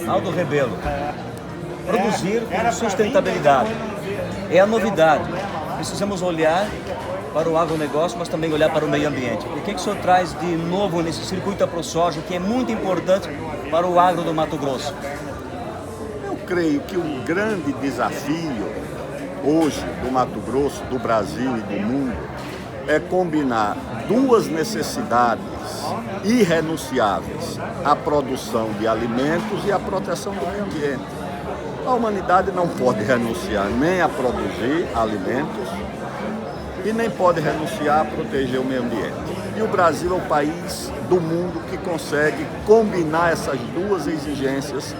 Aldo Rebelo, produzir com sustentabilidade é a novidade. Precisamos olhar para o agronegócio, mas também olhar para o meio ambiente. E o que o senhor traz de novo nesse circuito AproSoja, que é muito importante para o agro do Mato Grosso? Eu creio que o grande desafio hoje do Mato Grosso, do Brasil e do mundo é combinar duas necessidades irrenunciáveis: a produção de alimentos e a proteção do meio ambiente. A humanidade não pode renunciar nem a produzir alimentos e nem pode renunciar a proteger o meio ambiente. E o Brasil é o país do mundo que consegue combinar essas duas exigências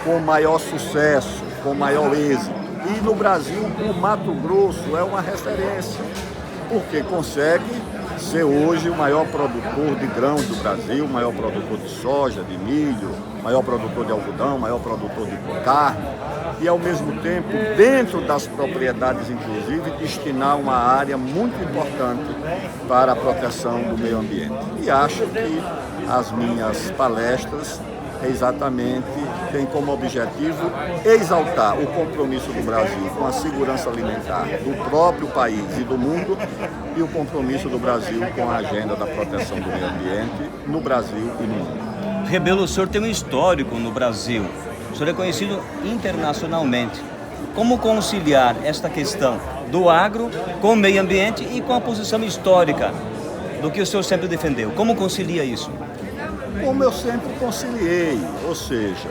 com maior sucesso, com maior êxito. E no Brasil, o Mato Grosso é uma referência, porque consegue ser hoje o maior produtor de grãos do Brasil, o maior produtor de soja, de milho, maior produtor de algodão, maior produtor de carne, e ao mesmo tempo, dentro das propriedades, inclusive, destinar uma área muito importante para a proteção do meio ambiente. E acho que as minhas palestras exatamente têm como objetivo exaltar o compromisso do Brasil com a segurança alimentar do próprio país e do mundo, e o compromisso do Brasil com a agenda da proteção do meio ambiente no Brasil e no mundo. Rebelo, o senhor tem um histórico no Brasil, o senhor é conhecido internacionalmente. Como conciliar esta questão do agro com o meio ambiente e com a posição histórica do que o senhor sempre defendeu? Como concilia isso? Como eu sempre conciliei, ou seja,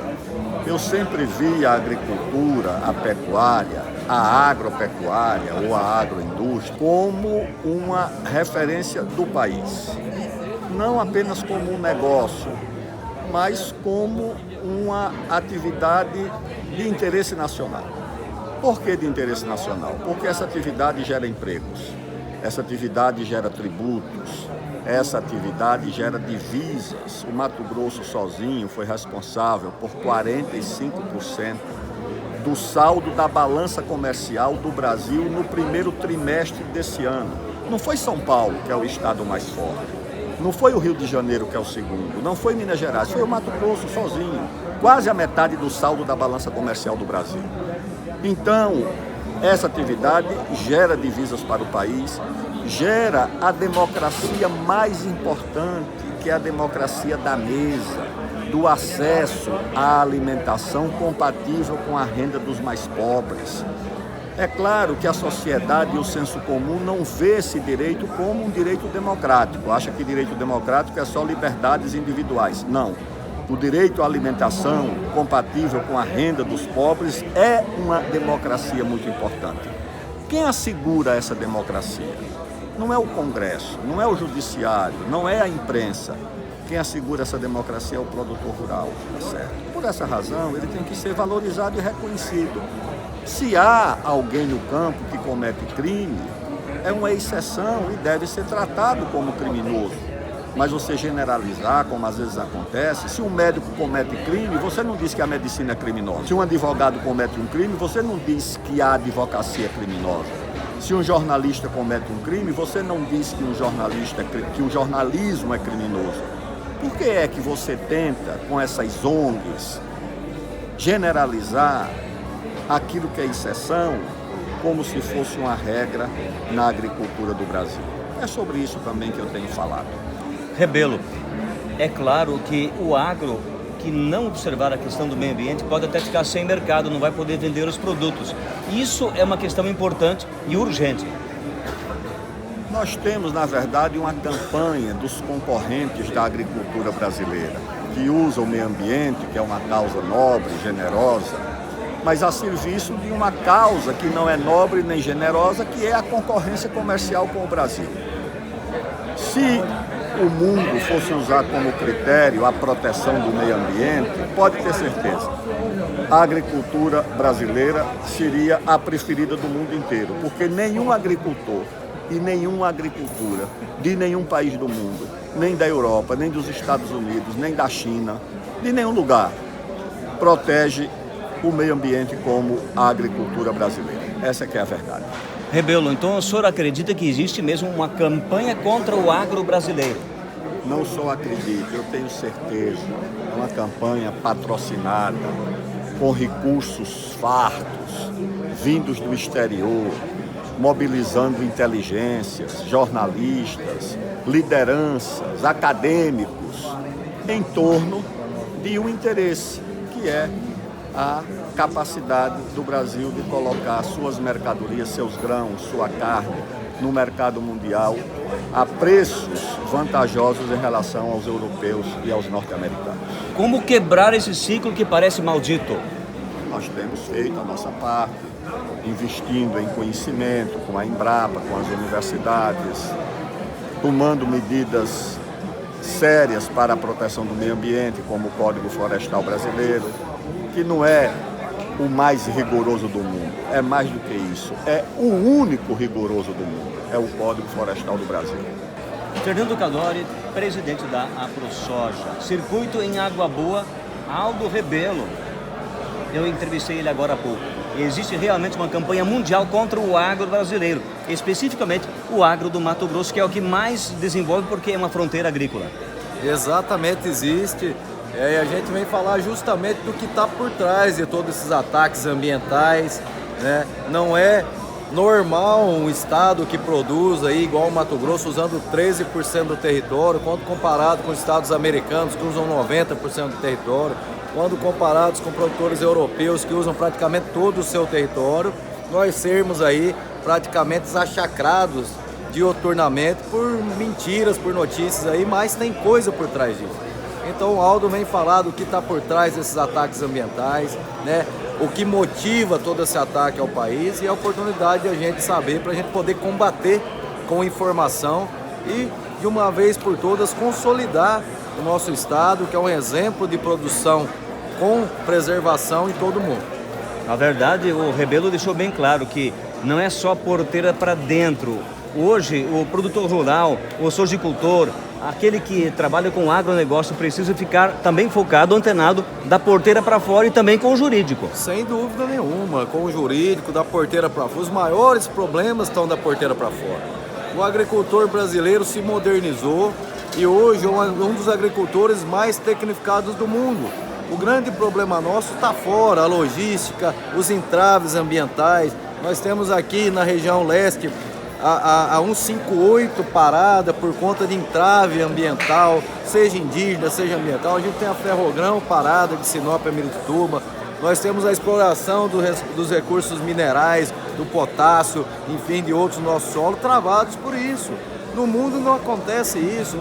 eu sempre vi a agricultura, a pecuária, a agropecuária ou a agroindústria como uma referência do país. Não apenas como um negócio, mas como uma atividade de interesse nacional. Por que de interesse nacional? Porque essa atividade gera empregos, essa atividade gera tributos, essa atividade gera divisas. O Mato Grosso sozinho foi responsável por 45% do saldo da balança comercial do Brasil no primeiro trimestre desse ano. Não foi São Paulo, que é o estado mais forte. Não foi o Rio de Janeiro, que é o segundo. Não foi Minas Gerais, foi o Mato Grosso sozinho. Quase a metade do saldo da balança comercial do Brasil. Então, essa atividade gera divisas para o país, gera a democracia mais importante, que é a democracia da mesa, do acesso à alimentação compatível com a renda dos mais pobres. É claro que a sociedade e o senso comum não vê esse direito como um direito democrático, acha que direito democrático é só liberdades individuais. Não. O direito à alimentação compatível com a renda dos pobres é uma democracia muito importante. Quem assegura essa democracia? Não é o Congresso, não é o Judiciário, não é a imprensa. Quem assegura essa democracia é o produtor rural, tá certo? Por essa razão, ele tem que ser valorizado e reconhecido. Se há alguém no campo que comete crime, é uma exceção e deve ser tratado como criminoso. Mas você generalizar, como às vezes acontece, se um médico comete crime, você não diz que a medicina é criminosa. Se um advogado comete um crime, você não diz que a advocacia é criminosa. Se um jornalista comete um crime, você não diz que o jornalismo é criminoso. Por que é que você tenta, com essas ONGs, generalizar aquilo que é exceção como se fosse uma regra na agricultura do Brasil? É sobre isso também que eu tenho falado. Rebelo, é claro que o agro que não observar a questão do meio ambiente pode até ficar sem mercado, não vai poder vender os produtos. Isso é uma questão importante e urgente. Nós temos, na verdade, uma campanha dos concorrentes da agricultura brasileira, que usa o meio ambiente, que é uma causa nobre, generosa, mas a serviço de uma causa que não é nobre nem generosa, que é a concorrência comercial com o Brasil. Se o mundo fosse usar como critério a proteção do meio ambiente, pode ter certeza, a agricultura brasileira seria a preferida do mundo inteiro, porque nenhum agricultor e nenhuma agricultura de nenhum país do mundo, nem da Europa, nem dos Estados Unidos, nem da China, de nenhum lugar, protege o meio ambiente como a agricultura brasileira. Essa que é a verdade. Rebelo, então o senhor acredita que existe mesmo uma campanha contra o agro brasileiro? não só acredito, eu tenho certeza, é uma campanha patrocinada, com recursos fartos, vindos do exterior, mobilizando inteligências, jornalistas, lideranças, acadêmicos, em torno de um interesse, que é a capacidade do Brasil de colocar suas mercadorias, seus grãos, sua carne no mercado mundial a preços vantajosos em relação aos europeus e aos norte-americanos. Como quebrar esse ciclo que parece maldito? Nós temos feito a nossa parte, investindo em conhecimento com a Embrapa, com as universidades, tomando medidas sérias para a proteção do meio ambiente, como o Código Florestal Brasileiro, que não é o mais rigoroso do mundo, é mais do que isso, é o único rigoroso do mundo, é o Código Florestal do Brasil. Fernando Cadori, presidente da AproSoja. Circuito em Água Boa, Aldo Rebelo. Eu entrevistei ele agora há pouco. Existe realmente uma campanha mundial contra o agro brasileiro, especificamente o agro do Mato Grosso, que é o que mais desenvolve porque é uma fronteira agrícola. Exatamente, existe. E a gente vem falar justamente do que está por trás de todos esses ataques ambientais, né? Não é normal um estado que produz aí, igual o Mato Grosso, usando 13% do território, quando comparado com estados americanos que usam 90% do território, quando comparados com produtores europeus que usam praticamente todo o seu território, nós sermos aí praticamente achacrados dioturnamente por mentiras, por notícias aí, mas tem coisa por trás disso. Então o Aldo vem falar do que está por trás desses ataques ambientais, né? O que motiva todo esse ataque ao país e a oportunidade de a gente saber para a gente poder combater com informação e, de uma vez por todas, consolidar o nosso estado, que é um exemplo de produção com preservação em todo o mundo. Na verdade, o Rebelo deixou bem claro que não é só porteira para dentro. Hoje, o produtor rural, o sojicultor, aquele que trabalha com agronegócio precisa ficar também focado, antenado da porteira para fora e também com o jurídico. Sem dúvida nenhuma, com o jurídico, da porteira para fora. Os maiores problemas estão da porteira para fora. O agricultor brasileiro se modernizou e hoje é um dos agricultores mais tecnificados do mundo. O grande problema nosso está fora, a logística, os entraves ambientais. Nós temos aqui na região leste a 158 parada por conta de entrave ambiental, seja indígena, seja ambiental. A gente tem a Ferrogrão parada de Sinop a Miritituba. Nós temos a exploração dos recursos minerais, do potássio, enfim, de outros nossos solos, travados por isso. No mundo não acontece isso.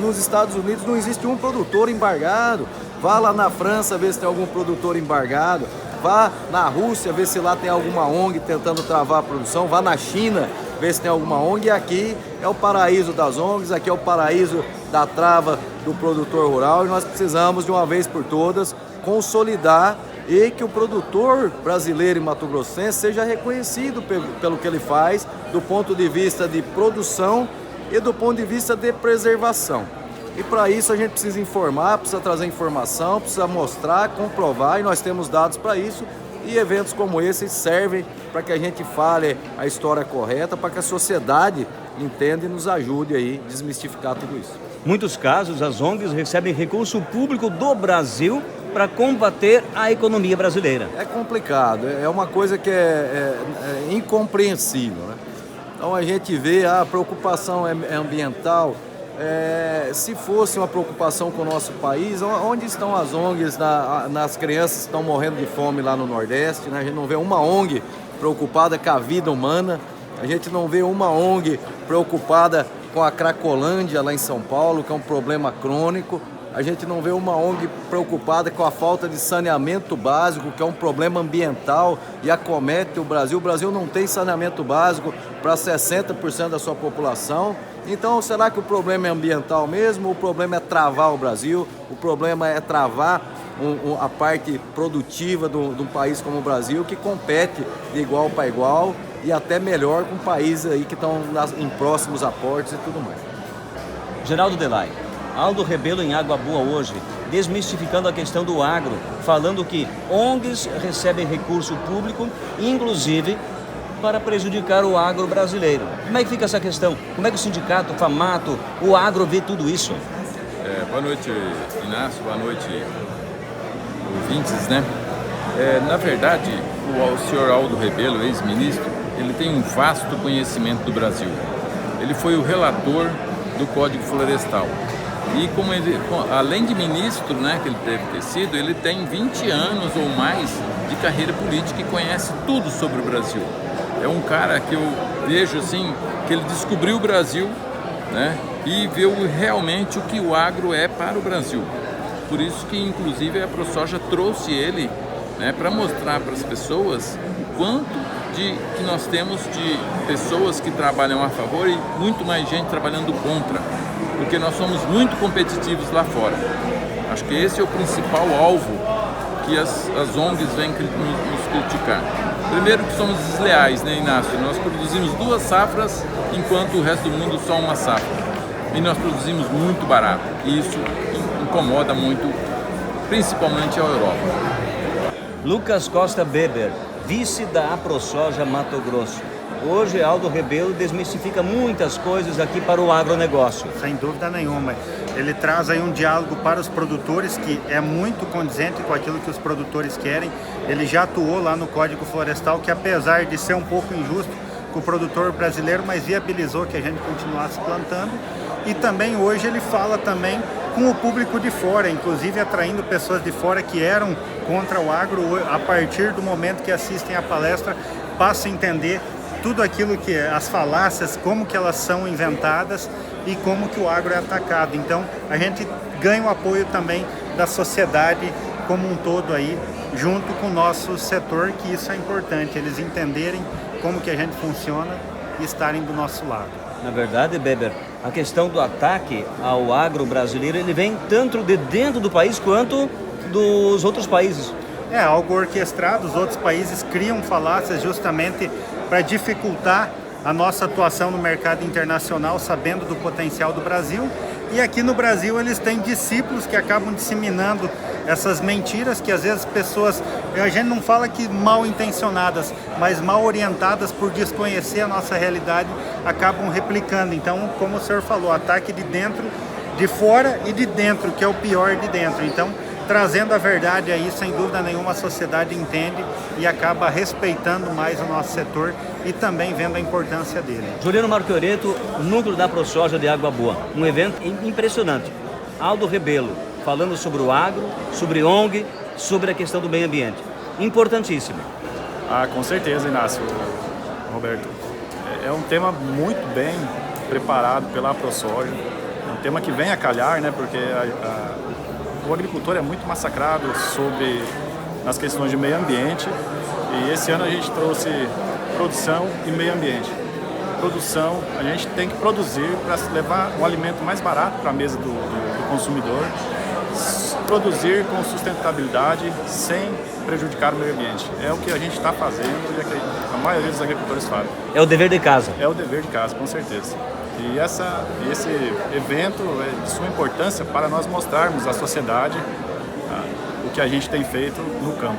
Nos Estados Unidos não existe um produtor embargado. Vá lá na França ver se tem algum produtor embargado. Vá na Rússia ver se lá tem alguma ONG tentando travar a produção. Vá na China ver se tem alguma ONG. E aqui é o paraíso das ONGs, aqui é o paraíso da trava do produtor rural. E nós precisamos, de uma vez por todas, consolidar e que o produtor brasileiro e mato-grossense seja reconhecido pelo que ele faz, do ponto de vista de produção e do ponto de vista de preservação. E para isso a gente precisa informar, precisa trazer informação, precisa mostrar, comprovar, e nós temos dados para isso. E eventos como esse servem para que a gente fale a história correta, para que a sociedade entenda e nos ajude aí a desmistificar tudo isso. Muitos casos, as ONGs recebem recurso público do Brasil para combater a economia brasileira. É complicado, é uma coisa que é incompreensível, né? Então a gente vê a preocupação ambiental. Se fosse uma preocupação com o nosso país, onde estão as ONGs nas crianças que estão morrendo de fome lá no Nordeste, né? A gente não vê uma ONG preocupada com a vida humana, a gente não vê uma ONG preocupada com a Cracolândia lá em São Paulo, que é um problema crônico. A gente não vê uma ONG preocupada com a falta de saneamento básico, que é um problema ambiental e acomete o Brasil. O Brasil não tem saneamento básico para 60% da sua população. Então, será que o problema é ambiental mesmo? O problema é travar o Brasil? O problema é travar a parte produtiva de um país como o Brasil, que compete de igual para igual e até melhor com países aí que estão em próximos aportes e tudo mais. Geraldo Delay, Aldo Rebelo em Água Boa hoje, desmistificando a questão do agro, falando que ONGs recebem recurso público, inclusive para prejudicar o agro brasileiro. Como é que fica essa questão? Como é que o sindicato, o FAMATO, o agro vê tudo isso? Boa noite, Inácio, boa noite, ouvintes, né? Na verdade, o senhor Aldo Rebelo, ex-ministro, ele tem um vasto conhecimento do Brasil. Ele foi o relator do Código Florestal. E como ele, além de ministro, né, que ele deve ter sido, ele tem 20 anos ou mais de carreira política e conhece tudo sobre o Brasil. É um cara que eu vejo assim, que ele descobriu o Brasil, né, e viu realmente o que o agro é para o Brasil. Por isso que, inclusive, a ProSoja trouxe ele, né, para mostrar para as pessoas o quanto que nós temos de pessoas que trabalham a favor e muito mais gente trabalhando contra, porque nós somos muito competitivos lá fora. Acho que esse é o principal alvo que as ONGs vêm nos criticar. Primeiro que somos desleais, né, Inácio? Nós produzimos 2 safras, enquanto o resto do mundo só uma safra. E nós produzimos muito barato, e isso incomoda muito, principalmente a Europa. Lucas Costa Beber, vice da ProSoja Mato Grosso. Hoje, Aldo Rebelo desmistifica muitas coisas aqui para o agronegócio. Sem dúvida nenhuma. Ele traz aí um diálogo para os produtores que é muito condizente com aquilo que os produtores querem. Ele já atuou lá no Código Florestal, que apesar de ser um pouco injusto com o produtor brasileiro, mas viabilizou que a gente continuasse plantando. E também hoje ele fala também com o público de fora, inclusive atraindo pessoas de fora que eram contra o agro. A partir do momento que assistem à palestra, passam a entender tudo aquilo que as falácias, como que elas são inventadas e como que o agro é atacado. Então a gente ganha o apoio também da sociedade como um todo aí, junto com o nosso setor, que isso é importante, eles entenderem como que a gente funciona e estarem do nosso lado. Na verdade, Beber, a questão do ataque ao agro brasileiro, ele vem tanto de dentro do país quanto dos outros países. É algo orquestrado, os outros países criam falácias justamente para dificultar a nossa atuação no mercado internacional, sabendo do potencial do Brasil. E aqui no Brasil eles têm discípulos que acabam disseminando essas mentiras que às vezes pessoas, a gente não fala que mal intencionadas, mas mal orientadas por desconhecer a nossa realidade, acabam replicando. Então, como o senhor falou, ataque de dentro, de fora e de dentro, que é o pior de dentro. Então, trazendo a verdade aí, sem dúvida nenhuma, a sociedade entende e acaba respeitando mais o nosso setor e também vendo a importância dele. Juliano Marchioretto, núcleo da ProSoja de Água Boa. Um evento impressionante. Aldo Rebelo, falando sobre o agro, sobre ONG, sobre a questão do meio ambiente. Importantíssimo. Com certeza, Inácio, Roberto. É um tema muito bem preparado pela ProSoja. É um tema que vem a calhar, né, porque o agricultor é muito massacrado nas questões de meio ambiente, e esse ano a gente trouxe produção e meio ambiente. Produção, a gente tem que produzir para levar um alimento mais barato para a mesa do consumidor, produzir com sustentabilidade sem prejudicar o meio ambiente. É o que a gente está fazendo e é que a maioria dos agricultores fazem. É o dever de casa. É o dever de casa, com certeza. E esse evento é de suma importância para nós mostrarmos à sociedade o que a gente tem feito no campo.